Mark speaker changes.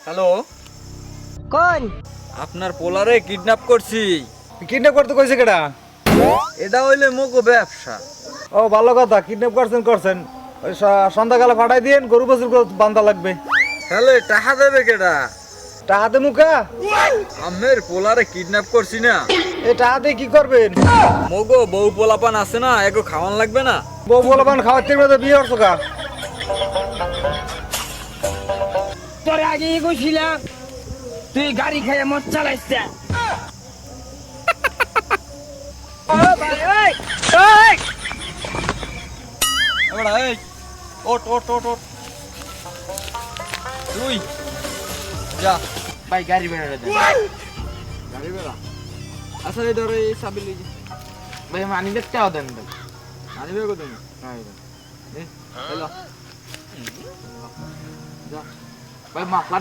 Speaker 1: Hello,
Speaker 2: কোন?
Speaker 1: আপনার পোলারে কিডন্যাপ করছি।
Speaker 3: কিডন্যাপ করতে কইছে কেডা?
Speaker 1: এটা হইলে মোগো ব্যবসা।
Speaker 3: ও ভালো কথা, কিডন্যাপ করছেন। ওই সন্ধ্যাকালে পাঠাই দিয়েন, গরু বছর বান্ধা লাগবে।
Speaker 1: তাহলে টাকা দেবে কেডা?
Speaker 3: টাহাতে মুখা
Speaker 1: আমের পোলারে কিডন্যাপ করছি না,
Speaker 3: এই টাহাতে কি করবেন?
Speaker 1: মোগো বউ পোলাপান আছে না, এগো খাওয়ান লাগবে না?
Speaker 3: বউ বলবান খাওয়াতে মধ্যে বিয়ে হচ্ছে কা?
Speaker 2: তোর আগে কইছিলাম তুই গাড়ি খাইয়া মদ চালাইছ।
Speaker 1: এবারে এই ওট ওট ওট ওট, তুই যা।
Speaker 2: ভাই গাড়ি বেড়া দে।
Speaker 1: গাড়ি বেড়া। আচ্ছা এই ধরো, এই চাবি লই যা।
Speaker 2: ভাই মানি দেখতেও দেন ভাই।
Speaker 1: আনিবে কো তুমি? এই লো। যা।
Speaker 2: ভাই মাফলা